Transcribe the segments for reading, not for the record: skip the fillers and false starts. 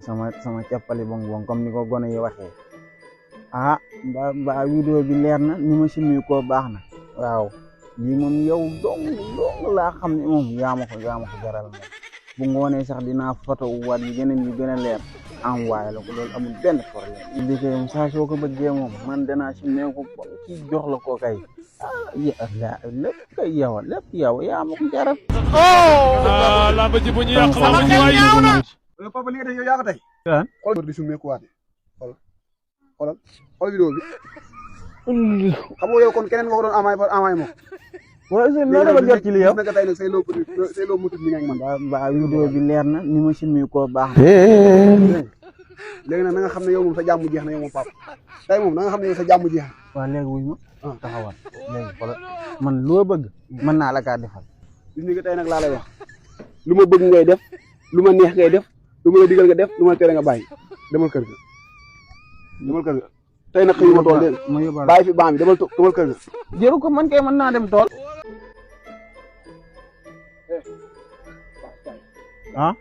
sama cappali bong bong comme ni ko gone yi waxee ah ba vidéo bi leer na ni ma simmi ko baax na waaw lii moom yow dong laa xam ne moom yaa ma ko jaral moom bu ngoonee sax dinaa photo waat yi gën a leer envoyé la ko loolu amul benn problème li koy saa soo ko bëggee moom man danaa simmee ko ci jox la ko kay lépp kay lépp yow yaa ma ko jaral lamb ji bu ñu yàq sama xel ñaaw na papa li nga def yow yaa ko tey xool di summeeku waate xoolal vidéo bi xam nga yow kon keneen nga ko doon envoyé mo waaw loolu la jot ci li yow naka tey nag say loo motif li nga ak man ba vidéo bi leer na ni ma simmi ko baax na léegi nag na nga xam ne yow moom sa jàmm jeex na yow moom papa tey moom na nga xam ne yow sa jàmm jeex na waaw léegi wuy ma taxawal léegi xoolal man loo bëgg mën naa la kaa defal gis nga tey nag laa lay wax lu ma bëgg ngay def lu ma neex ngay def lu ma la digal nga def lu ma la tere nga bàyyi demal kër ga tey nag xëy ma tool de bàyyi fi baam bi demal kër ga jëru ko man kay mën naa dem tool ah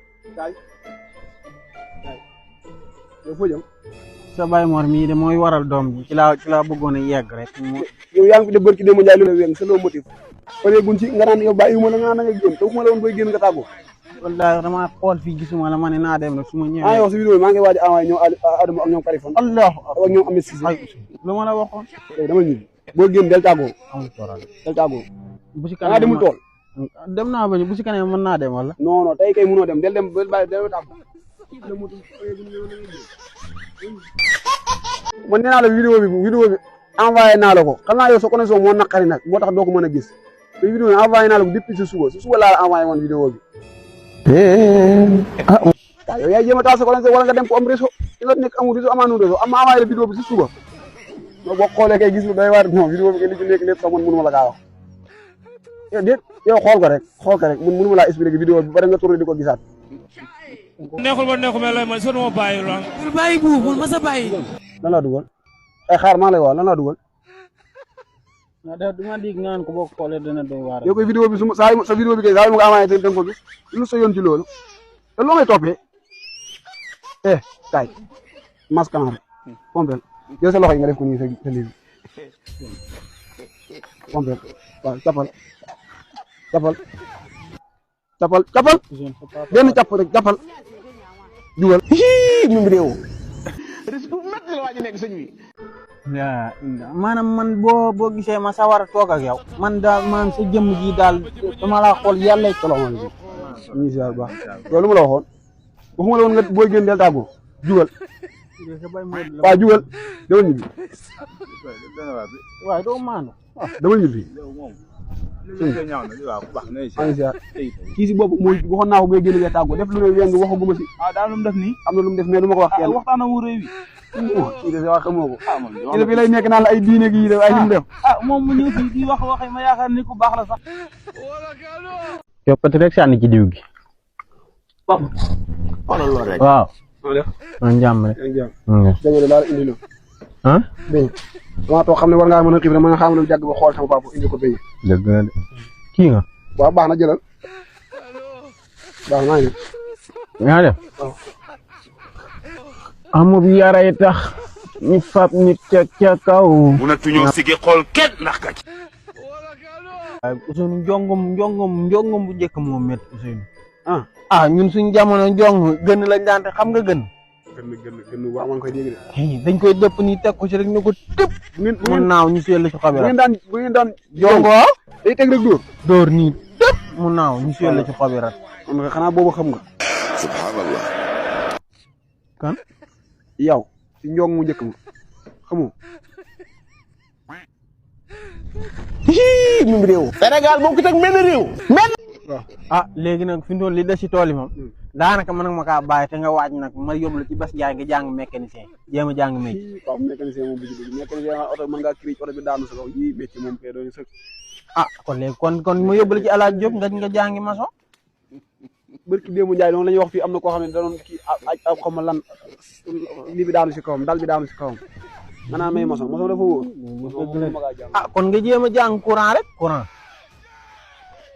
yow foo jëm sa Baye Mor mii de mooy waral doom ji ci laa bëggoon a yegg rek yow yaa ngi fi def barki démb Njaay lu la weng sa loo motif pare gun ci nga naan yow bàyyiwuma la nga naan nga génn te waxuma la woon booy génn nga tàggoo wallahi dama xool fii gisuma la ma ne naa dem rek su ma ñëwee yow sa vidéo bi maa ngi waaj a envoyé ñoom Adama ak ñoom Karifon Allah ak ñoom Amet Cissé lu ma la waxoon dama ñibbi boo génn del tàggoo del tàggoo bu si kanam demul tool dem naa ba bu si kanam mën naa dem wala non tey kay mënoo dem del dem del tàggoo man nee naa la vidéo bi envoyé naa la ko xam naa yow sa connexion moo naqari nag moo tax doo ko mën a gis te vidéo bi envoyé naa la ko depuis su suba laa la envoyé woon vidéo bi yow yaay jéem a taal sa connexion wala nga dem ko am réseau di nga nekk amul réseau amaanu réseau am ma envoyé la vidéo bi si suba ma boo xoolee kay gis lu doy waar non vidéo bi kay li ci nekk lépp sax man mënuma la kaa wax yow déet yow xool ko rek mun mënuma laa expliqué vidéo bi ba nga tourné di ko gisaat neexul ba neexul mais lay man soo ma bàyyi lan bul bàyyi bul ma sa bàyyi lan laa dugal ay xaar maa lay wax lan laa dugal duma dig ngaan ko boo xoolee dana doy waar yow koy vidéo bi sa vidéo bi kay saa yu ma ko envoyé te ko gis lu sa yoon ci loolu te loo may toppee kay mas kanam rek pompel yow sa loxo yi nga def ko nii sa lii pompel waaw capal benn capp rek capal dugal mu ngi réew risque bu métti la waa ji nekk sëñ bi maanaam man boo gisee ma sawar a toog ak yow man daal maanaam sa jëmm ji daal dama la xool yàlla salaamaaleykum ñu ziar baax yow lu ma la waxoon waxuma la woon nga booy génn del tàggoo jugal waaw jugal dama ñibbi waaye doo maandu dama ñibbi kii si bopp mooy waxoon naa ko booy génn del tàggoo def lu ne weng waxaguma si daal lu mu def nii am na lu mu def mais du ma ko wax kenn waxtaan wu réew kii de wax xamoo ko kii de fii lay nekk naan la ay diine gi def ay li mu def moom mu ñëw fii di wax ma yaakaar ni ku baax la sax coppati rek sànni ci diw gi waaw man jàmm rek dëgg la daal indi la ah dégg dama toog xam ne war ngaa mën a xiif rek ma nga xam ne jàgg ba xool sama papa indi ko béy dëgg la de kii nga waaw baax na jëlal baax naa ngi yaa def amub yaray tax ñu fab nit ca kaw mënatuñoo sigi xool kenn ndax ka ci waaye Ousseynou njongom bu njëkk moo métti Ousseynou ñun suñ jamono njong gën lañ daan te xam nga gën waaw man koy dégg de dañ koy dëpp nii teg ko ci rek ñu ko tëpp mun naaw ñu seel la ci xobira bu ngeen daan jongo day teg rek dóor nii tëpp mu naaw ñu seel la ci xobira am nga xanaa boobu xam nga subhanallah kan yow ci njong mu njëkk ma xamoo mu ngi réew Sénégal bokkut ak benn réew léegi nag fi ndoon li des ci tool yi moom daanaka mën nag ma kaa bàyyi te nga waaj nag ma yóbbu la ci bés jaay nga jàng mécanicien jéem a jàng métier waaw mécanicien moom bu ci dugg mécanicien oto mën ngaa kiri oto bi daanu sa kaw yii métier moom kay doon sëkk kon léegi kon ma yóbbu la ci alaaj Diop nga jàngi maçon barki démb Njaay noonu la ñuy wax fii am na koo xam ne da doon kii xaw ma lan lii bi daanu si kawam dal bi daanu si kawam nga naan may maçon dafa wóor kon nga jéem a jàng courant rek courant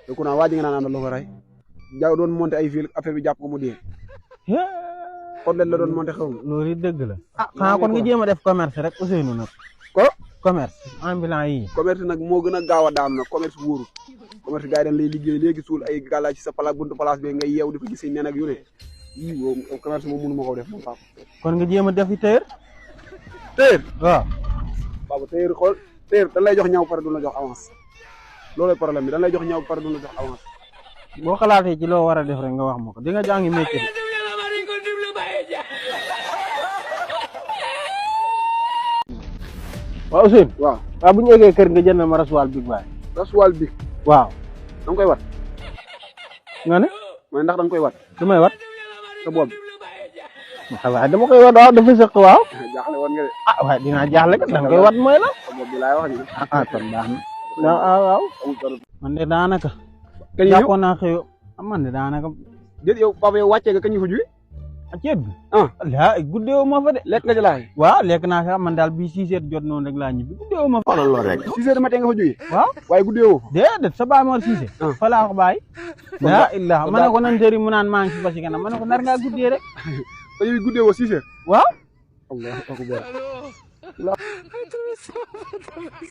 te courant waa ji nga naan àndal la ko rey jaaw doon monté ay fil affaire bi jàpp ko mu dee xoolal la doon monté xaw ma. loolu it dëgg la. ah xanaa kon nga jéem a def commerce rek Ousseynou nag. ko commerce ambulant yi. commerce nag moo gën a gaaw a daanu nag commerce wóorul commerce gars yi dañ lay liggéey léegi suul ay gàllaaj ci sa pala buntu place bi ngay yeew di fa gis nen ak yu ne yii moom commerce moom mënu ma ko def moom papa. kon nga jéem a def fi tëyër. tëyër waaw. papa tëyër xool tëyër dañ lay jox ñaw pare du la jox avance loolu problème bi dañ lay jox ñaw pare du la jox avance. boo xalaatee ci loo war a def rek nga wax ma ko di nga jàngi métier bi. waaw Ousseynou. waaw bu ñu eggee kër nga jënd ma rasuwaal big baay. rasuwaal bi. waaw. da nga koy wat. nga ne. mooy ndax da nga koy wat. du may wat. sa bopp bi. waaw dama koy wat waaw dafa sëq waaw. jaaxle woon nga de. ah waaye dinaa jaaxle kat da nga koy wat mooy la. sa bopp bi laay wax ni. kon baax na. waaw. man de daanaka. kañ jàppoon naa xëy man de daanaka. déet yow papa yow wàccee nga kañ ñu fa juge. ceeb bi. ah guddeewu ma fa de. lekk nga ci laay. waaw lekk naa fa man daal bii 6 heures jot noonu rek laa ñibbi guddeewu ma fa. xoolal loolu rek. 6 heures du matin nga fa jógee. waaw waaye guddee woo. déedéet sa baay moo siise. fa laa ko bàyyi. yaa illah ma ne ko nan tëri mu naan maa ngi si ba si kanam ma ne ko nar ngaa guddee rek. te yow guddee woo 6 heures. waaw. allah akbar.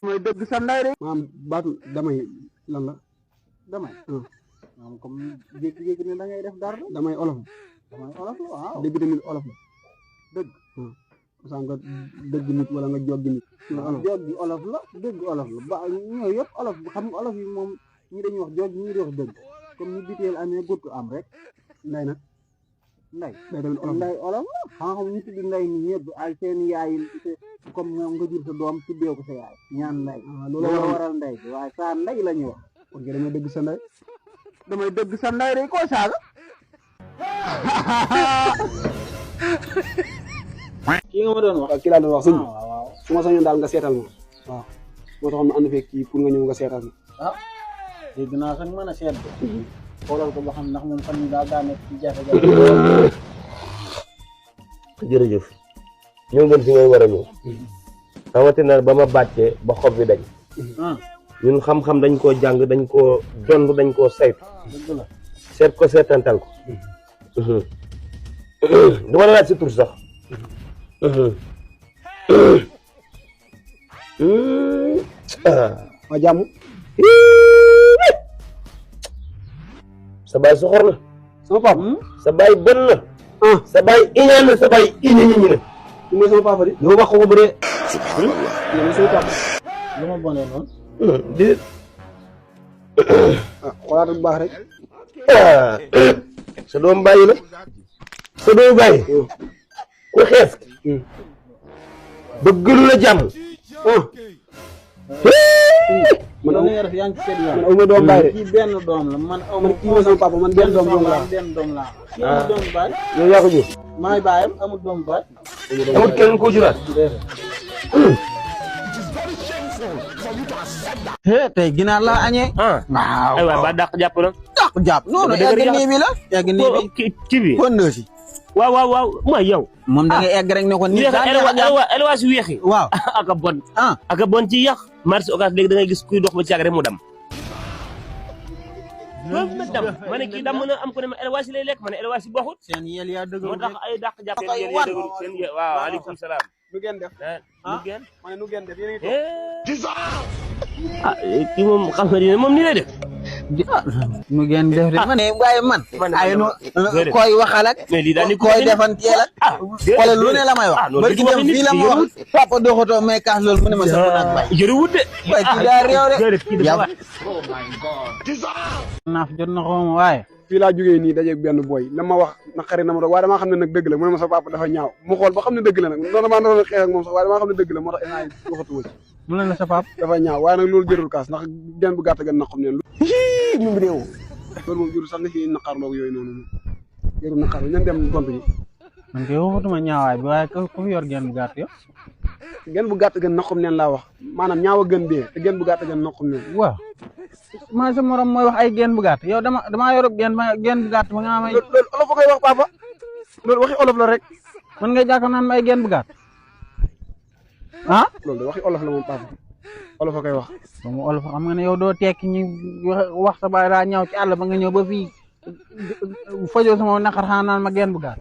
mooy dëgg sa ndey rek. maanaam baatu damay lan la. damay. maanaam comme jékki-jékki ne da ngay def dara. damay olof. damay olof la waaw. dëgg tamit olof la. dëgg. parce que nga dëgg nit wala nga joggi nit. joggi olof la dëgg olof la ba ñooy yëpp olof xam nga olof yi moom ñi dañuy wax joggi ñi di wax dëgg comme ni biteel amee guttu am rek. nday nag. nday tamit olof la. nday olof la xam ñu tudd nday ni ñëpp ay seen yaay comme ñoom nga jur sa doom tuddee ko sa yaay ñaan nday. loolu waral nday bi waaye saa nday la ñuy wax. kon damay dëgg sa ndey. damay dëgg sa nday rek koo saaga. kii nga ma doon wax. waaw kii laa doon wax sëñ bi. waaw su ma sañoon daal nga seetal ma. waaw moo taxoon ma ànd fekk kii pour nga ñëw nga seetal ma. ah dégg naa sax mën a seet. xoolal ko ba xam ndax moom fan yii daal daa nekk ci jafe-jafe. jërëjëf ñëw ngeen fi ngay war a ñëw. rawatina ba ma bàccee ba xob bi dañ. ñun xam-xam dañ koo jàng dañ koo dond dañ koo saytu. dëgg la. seet ko seetantal ko. du ma la laaj si tur sax. waa jàmm. sa baay soxor na. sama papa. sa baay bon na. sa baay iñaan na sa baay iñi na. ñu mooy sama papa di. yow wax ko bu dee. yow mooy sama papa. lu ma bonee noonu. déedéet. xoolaatal bu baax rek. sa doom bàyyi la. sa doom bàyyi. ku xees. bëggul la jàmm. man aw ma yaa ngi ci seen yoon. man aw ma doom bàyyi de. kii benn doom la man aw ma. man kii mooy sama papa man benn doom dong laa. benn doom laa. kii amul doom baay. yow yaa ko jur. maay baayam amul doom baay. amul keneen koo juraat. tey ginaar laa añee. waaw aywa ba dàq jàpp na. dàq jàpp noonu egg nii bi la. egg nii bi kii bi. kon si. waaw mooy yow. moom da ngay egg rek ne ko nii. elwaas yu weex yi. waaw aka bon. aka bon ci yàq. marché occas léegi da ngay gis kuy dox ba ci yàgg rek mu dam. loolu nag dam ma ne kii dam mën a am ko ne ma elwaas yi lay lekk ma ne elwaas yi bokkut. seen yel yaa dëgg moo tax ay dàq jàpp seen yel dëgg seen yel waaw aleykum salaam. nu ngeen def. nu ngeen. ma ne nu ngeen def yéen a ngi toog. kii moom xam nga ni moom nii lay def. nu ngeen def de ma ne waaye man. ay no koy waxal ak. mais lii daal ni koy defanteel ak. wala lu ne la may wax. ba ci dem fii la ma wax. papa doxatoo may kaas loolu mu ne ma sax naat bay. jërëwut de. waaye kii daa réew de. yow. naaf jot na ko moom waaye. fii laa jógee nii dajeeg benn boy la ma wax naqari na ma doon waaye damaa xam ne nag dëgg la mu ne ma sa papa dafa ñaaw mu xool ba xam ne dëgg la nag noonu damaa doon xeex ak moom sax waaye damaa xam ne dëgg la moo tax instant yii waxatuma ci. mu ne la sa papa dafa ñaaw waaye nag loolu jërul kaas ndax den bu gàtt gën naqam neen lu mu réew loolu moom jërul sax nga fi naqarloog yooyu noonu jërul naqar ñan dem tontu ji. man kay waxatuma ñaawaay bi waaye ku fi yor genn bu gàtt yo gen bu gàtt gën naqam neen laa wax maanaam ñaaw a gën dee te gen bu gàtt gën naqam neen. waaw maa sa morom mooy wax ay genn bu gàtt yow damaa yor genn bu gàtt ba nga may. loolu olof a koy wax papa loolu waxi olof la rek. man ngay jàkkaar naan ma ay genn bu gàtt ah. loolu de waxi olof la moom papa olof a koy wax. ba mu olof xam nga ne yow doo tekki ñu wax sa baay daa ñaaw ci àll ba nga ñëw ba fii fajoo sama naqar xanaa naan ma genn bu gàtt.